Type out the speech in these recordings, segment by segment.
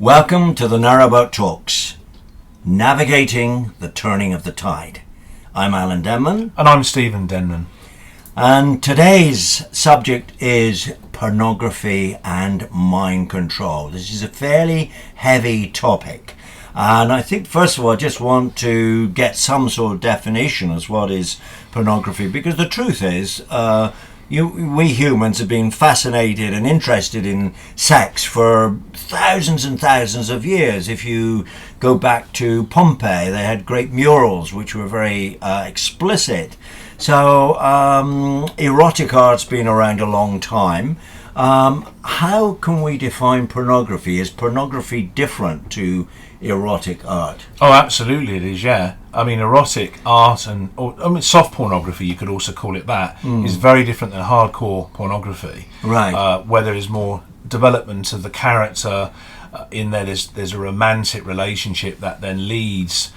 Welcome to the Narrowboat Talks, navigating the turning of the tide. I'm Alan Denman. And I'm Stephen Denman. And today's subject is pornography and mind control. This is a fairly heavy topic. And I think, first of all, I just want to get some sort of definition as what is pornography, because the truth is, we humans have been fascinated and interested in sex for thousands and thousands of years. If you go back to Pompeii, they had great murals which were very explicit. So erotic art's been around a long time. How can we define pornography? Is pornography different to erotic art? Oh, absolutely it is, yeah. I mean, erotic art soft pornography, you could also call it that, is very different than hardcore pornography. Right. Where there is more development of the character, in there there's a romantic relationship that then leads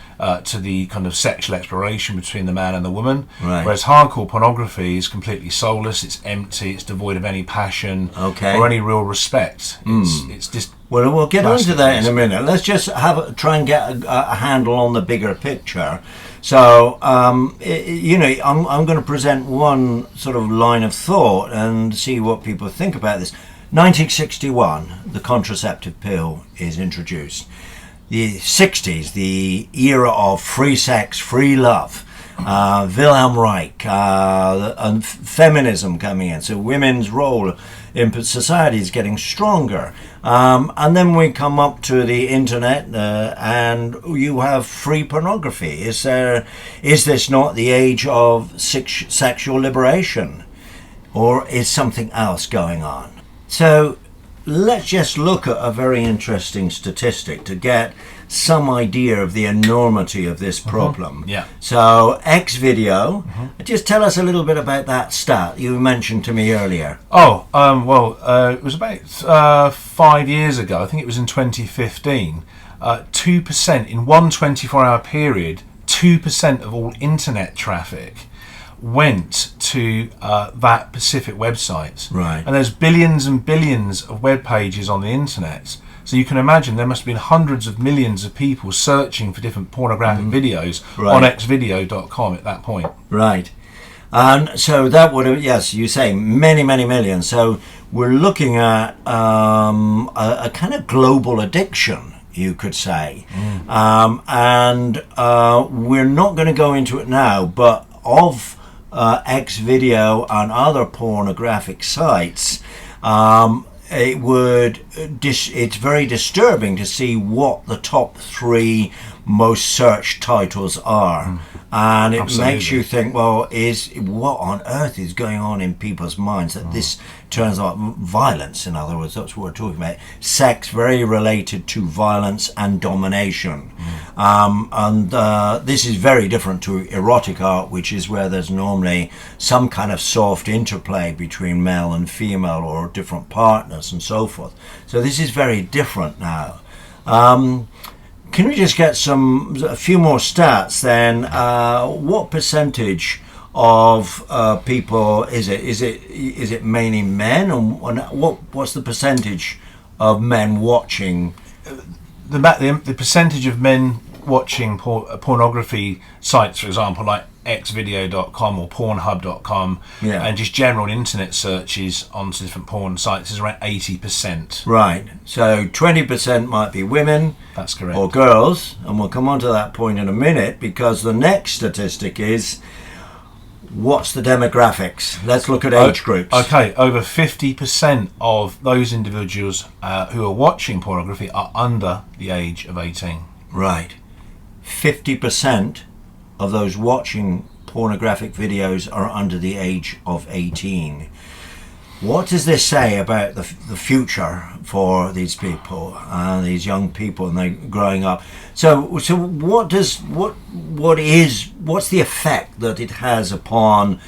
to the kind of sexual exploration between the man and the woman. Right. Whereas hardcore pornography is completely soulless, it's empty, it's devoid of any passion or any real respect. It's just... Well, we'll get onto that in a minute. Let's just try and get a handle on the bigger picture. So, I'm going to present one sort of line of thought and see what people think about this. 1961, the contraceptive pill is introduced. The 60s, the era of free sex, free love. Wilhelm Reich and feminism coming in. So women's role in society is getting stronger. And then we come up to the internet and you have free pornography. Is this not the age of sexual liberation? Or is something else going on? So let's just look at a very interesting statistic to get some idea of the enormity of this problem. Yeah. So XVideo, just tell us a little bit about that stat you mentioned to me earlier. It was about 5 years ago. I think it was in 2015. 2% in one 24-hour period. 2% of all internet traffic went to that specific website. Right. And there's billions and billions of web pages on the internet. So you can imagine there must have been hundreds of millions of people searching for different pornographic videos on XVideo.com at that point. Right. And so that would have, yes, you say many, many millions. So we're looking at a kind of global addiction, you could say. And we're not going to go into it now, but of XVideo and other pornographic sites, it's very disturbing to see what the top 3 most searched titles are. And it makes you think, well, what on earth is going on in people's minds that this turns out violence, in other words, that's what we're talking about. Sex very related to violence and domination. This is very different to erotic art, which is where there's normally some kind of soft interplay between male and female or different partners and so forth. So this is very different now. Can we just get a few more stats then? What percentage of people is it? Is it mainly men, or what's the percentage of men watching? The percentage of men watching pornography sites, for example, like XVideo.com or Pornhub.com, and just general internet searches onto different porn sites is around 80%. Right. So 20% might be women. That's correct. Or girls, and we'll come on to that point in a minute, because the next statistic is, what's the demographics? Let's look at age groups. Okay, over 50% of those individuals who are watching pornography are under the age of 18. Right. 50% of those watching pornographic videos are under the age of 18. What does this say about the future for these people, these young people, and they're growing up? So what's the effect that it has upon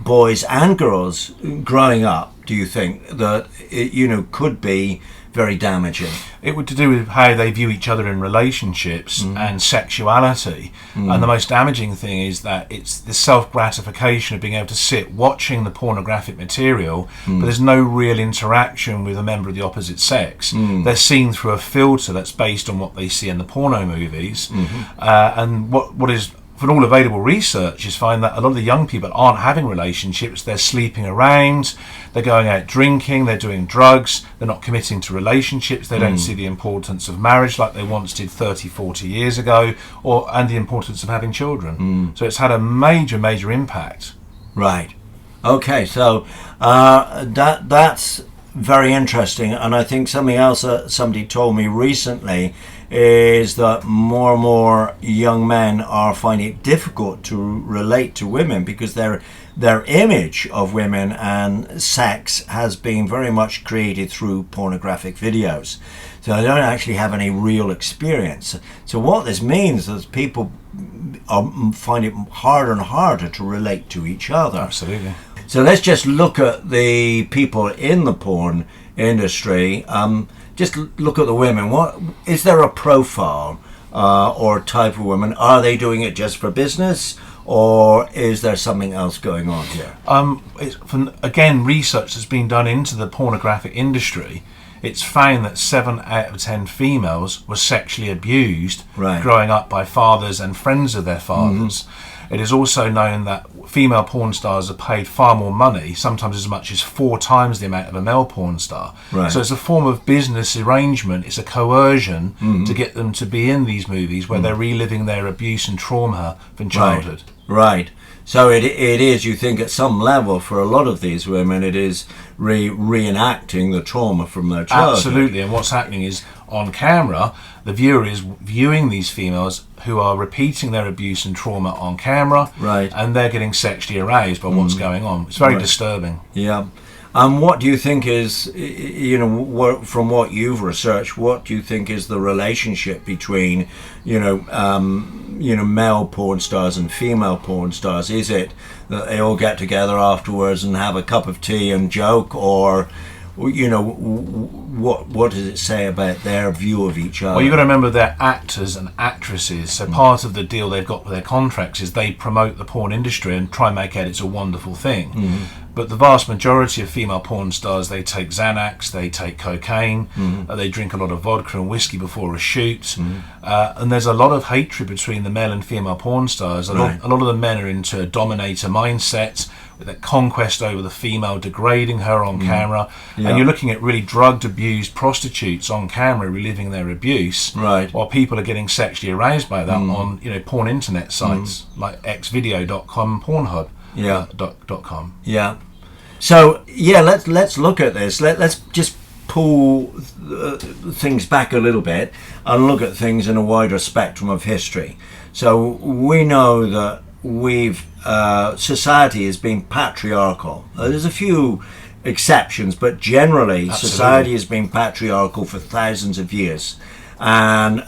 boys and girls growing up? Do you think that it, could be very damaging. It would to do with how they view each other in relationships and sexuality. And the most damaging thing is that it's the self-gratification of being able to sit watching the pornographic material, but there's no real interaction with a member of the opposite sex. They're seen through a filter that's based on what they see in the porno movies. And what is, from all available research, is find that a lot of the young people aren't having relationships. They're sleeping around, they're going out drinking, they're doing drugs, they're not committing to relationships, they don't see the importance of marriage like they once did 30, 40 years ago, and the importance of having children. So it's had a major impact. Right. Okay, so that's very interesting, and I think something else that somebody told me recently is that more and more young men are finding it difficult to relate to women because their image of women and sex has been very much created through pornographic videos. So they don't actually have any real experience. So what this means is people find it harder and harder to relate to each other. Absolutely. So let's just look at the people in the porn industry. Just look at the women. What is there a profile or type of woman? Are they doing it just for business, or is there something else going on here? Again, research that's been done into the pornographic industry. It's found that 7 out of 10 females were sexually abused growing up by fathers and friends of their fathers. It is also known that female porn stars are paid far more money, sometimes as much as 4 times the amount of a male porn star. So it's a form of business arrangement, it's a coercion to get them to be in these movies where they're reliving their abuse and trauma from childhood. Right. So it is, you think, at some level for a lot of these women, it is reenacting the trauma from their childhood. Absolutely, and what's happening is, on camera, the viewer is viewing these females who are repeating their abuse and trauma on camera, and they're getting sexually aroused by what's going on. It's very disturbing. Yeah. And what do you think is, from what you've researched, what do you think is the relationship between, male porn stars and female porn stars? Is it that they all get together afterwards and have a cup of tea and joke, or what does it say about their view of each other? Well, you've got to remember they're actors and actresses, so part of the deal they've got with their contracts is they promote the porn industry and try and make out it's a wonderful thing. But the vast majority of female porn stars, they take Xanax, they take cocaine, they drink a lot of vodka and whiskey before a shoot, and there's a lot of hatred between the male and female porn stars. A lot of the men are into a dominator mindset, with that conquest over the female, degrading her on camera, and you're looking at really drugged, abused prostitutes on camera reliving their abuse, while people are getting sexually aroused by that on porn internet sites like XVideos.com, Pornhub.com. Yeah. So let's look at this. Let's just pull things back a little bit and look at things in a wider spectrum of history. So we know that society has been patriarchal. There's a few exceptions, but generally society has been patriarchal for thousands of years. And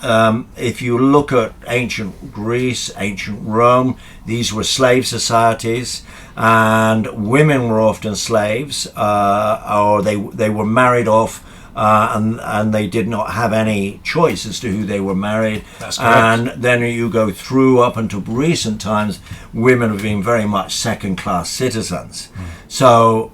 if you look at ancient Greece, ancient Rome, these were slave societies, and women were often slaves, or they were married off, and they did not have any choice as to who they were married. That's correct. And then you go through up until recent times, women have been very much second-class citizens. So,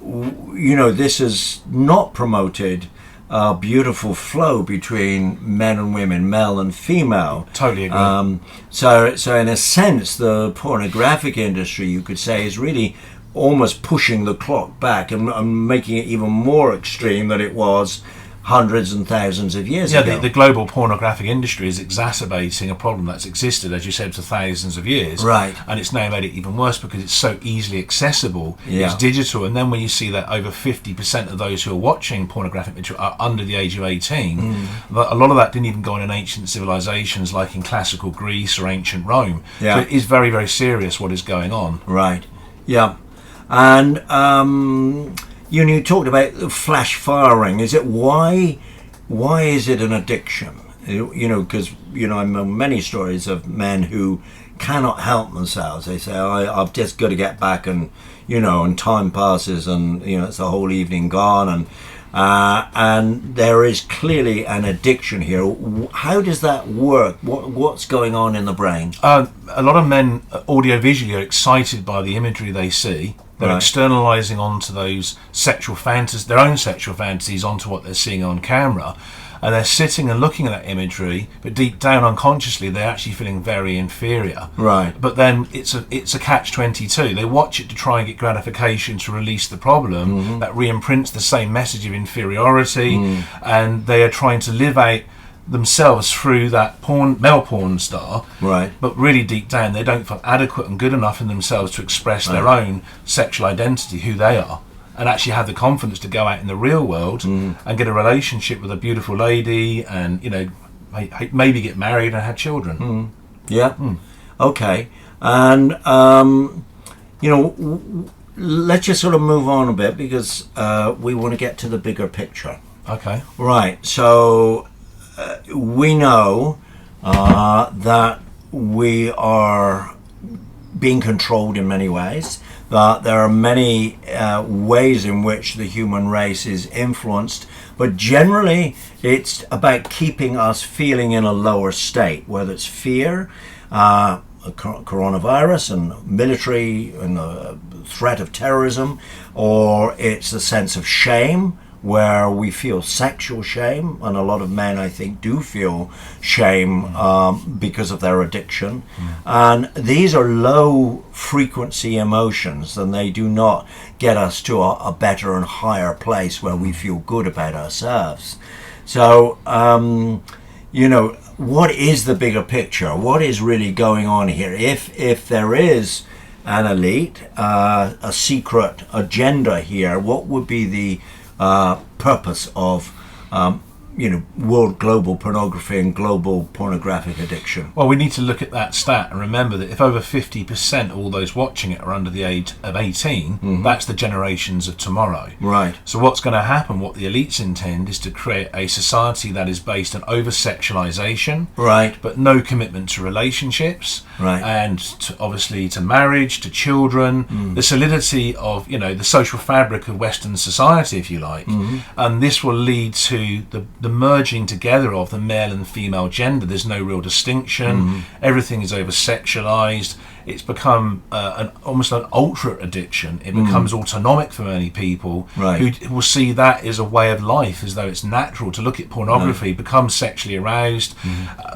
this is not promoted a beautiful flow between men and women, male and female. Totally agree. So in a sense, the pornographic industry, you could say, is really almost pushing the clock back and making it even more extreme than it was hundreds and thousands of years ago. The global pornographic industry is exacerbating a problem that's existed, as you said, for thousands of years. And it's now made it even worse because it's so easily accessible. It's digital, and then when you see that over 50% of those who are watching pornographic material are under the age of 18, a lot of that didn't even go on in ancient civilizations like in classical Greece or ancient Rome. So it is very, very serious what is going on. And you talked about the flash firing. Is it why is it an addiction? Because I know many stories of men who cannot help themselves. They say, I've just got to get back, and and time passes, and it's the whole evening gone, and there is clearly an addiction here. How does that work? What's going on in the brain? A lot of men audiovisually are excited by the imagery they see. They're externalizing onto those sexual fantasies, their own sexual fantasies, onto what they're seeing on camera. And they're sitting and looking at that imagery, but deep down unconsciously they're actually feeling very inferior. Right. But then it's a catch-22. They watch it to try and get gratification to release the problem. That re-imprints the same message of inferiority, and they are trying to live out themselves through that male porn star. Right. But really deep down they don't feel adequate and good enough in themselves to express their own sexual identity, who they are, and actually have the confidence to go out in the real world and get a relationship with a beautiful lady, and maybe get married and have children. Okay. And let's just sort of move on a bit, because we want to get to the bigger picture. Okay. Right. So we know that we are being controlled in many ways, that there are many ways in which the human race is influenced, but generally it's about keeping us feeling in a lower state, whether it's fear, coronavirus and military and the threat of terrorism, or it's a sense of shame, where we feel sexual shame, and a lot of men, I think, do feel shame because of their addiction. And these are low frequency emotions, and they do not get us to a better and higher place where we feel good about ourselves. So, what is the bigger picture? What is really going on here? If there is an elite, a secret agenda here, what would be the purpose of world global pornography and global pornographic addiction? Well, we need to look at that stat and remember that if over 50% of all those watching it are under the age of 18, that's the generations of tomorrow. Right. So what's going to happen, what the elites intend, is to create a society that is based on over-sexualization, right, but no commitment to relationships, right, and obviously to marriage, to children, the solidity of, the social fabric of Western society, if you like. And this will lead to the merging together of the male and female gender. There's no real distinction. Everything is over-sexualized. It's become almost an ultra addiction. It becomes autonomic for many people, right, who will see that as a way of life, as though it's natural to look at pornography, become sexually aroused,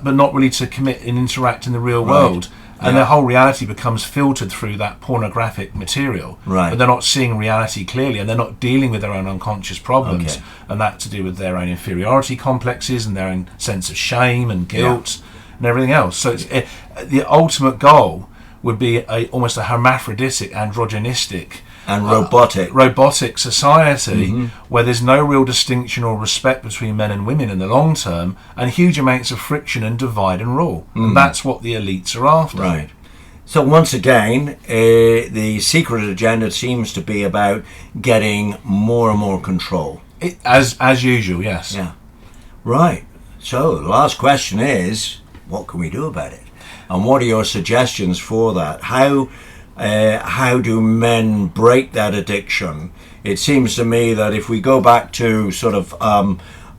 but not really to commit and interact in the real world. And their whole reality becomes filtered through that pornographic material. Right. But they're not seeing reality clearly, and they're not dealing with their own unconscious problems. Okay. And that's to do with their own inferiority complexes and their own sense of shame and guilt and everything else. So the ultimate goal would be almost a hermaphroditic, androgynistic, and robotic society where there's no real distinction or respect between men and women in the long term, and huge amounts of friction and divide and rule. And that's what the elites are after. Right. So once again, the secret agenda seems to be about getting more and more control. As usual, yes. Yeah. Right. So the last question is, what can we do about it? And what are your suggestions for that? How do men break that addiction? It seems to me that if we go back to sort of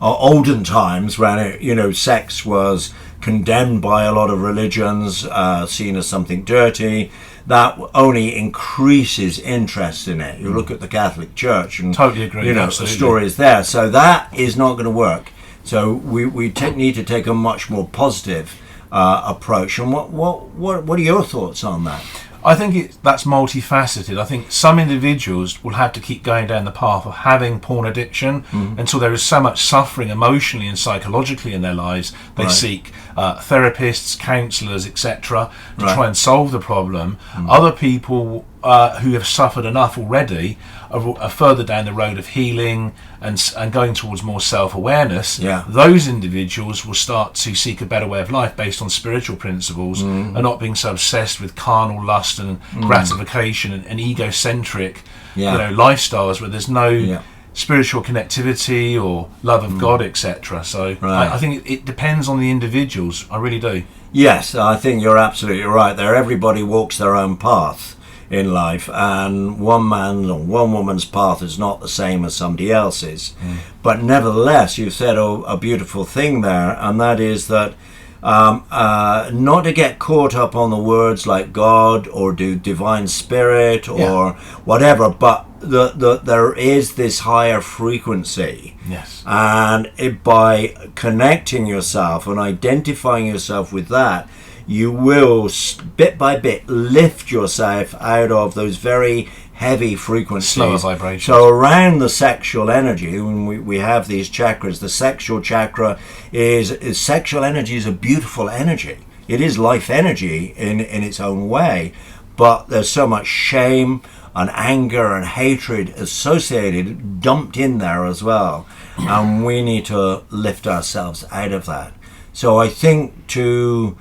olden times when sex was condemned by a lot of religions, seen as something dirty, that only increases interest in it. You look at the Catholic Church, and totally agree. The story is there. So that is not going to work. So we need to take a much more positive approach. And what are your thoughts on that? I think that's multifaceted. I think some individuals will have to keep going down the path of having porn addiction until there is so much suffering emotionally and psychologically in their lives. They seek therapists, counsellors, etc. to try and solve the problem. Other people who have suffered enough already are further down the road of healing and going towards more self-awareness. Those individuals will start to seek a better way of life based on spiritual principles and not being so obsessed with carnal lust and gratification and egocentric lifestyles where there's no spiritual connectivity or love of God, etc. So I think it depends on the individuals. I really do. Yes, I think you're absolutely right there. Everybody walks their own path. in life, and one man's or one woman's path is not the same as somebody else's. But nevertheless, you've said a beautiful thing there, and that is that not to get caught up on the words like God or divine spirit or whatever, but there is this higher frequency. Yes. And by connecting yourself and identifying yourself with that, you will bit by bit lift yourself out of those very heavy frequencies, slower vibrations. So around the sexual energy, when we have these chakras, the sexual chakra is sexual energy is a beautiful energy. It is life energy in its own way, but there's so much shame and anger and hatred associated, dumped in there as well, and we need to lift ourselves out of that. So I think to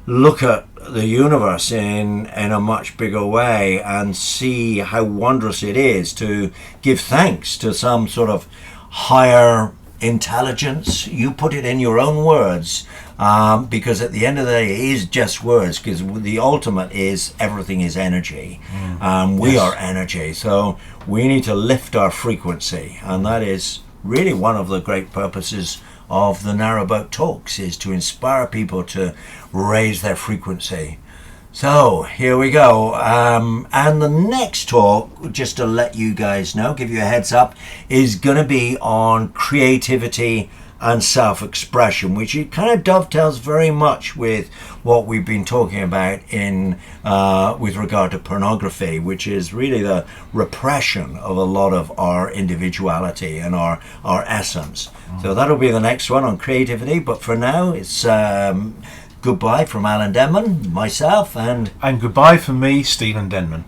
look at the universe in a much bigger way and see how wondrous it is, to give thanks to some sort of higher intelligence. You put it in your own words, because at the end of the day it is just words, because the ultimate is everything is energy. We are energy, so we need to lift our frequency, and that is really one of the great purposes of the Narrowboat Talks, is to inspire people to raise their frequency. So here we go, and the next talk, just to let you guys know, give you a heads up, is going to be on creativity and self-expression, which it kind of dovetails very much with what we've been talking about in with regard to pornography, which is really the repression of a lot of our individuality and our essence. So that'll be the next one on creativity, but for now it's goodbye from Alan Denman, myself, and goodbye from me, Stephen Denman.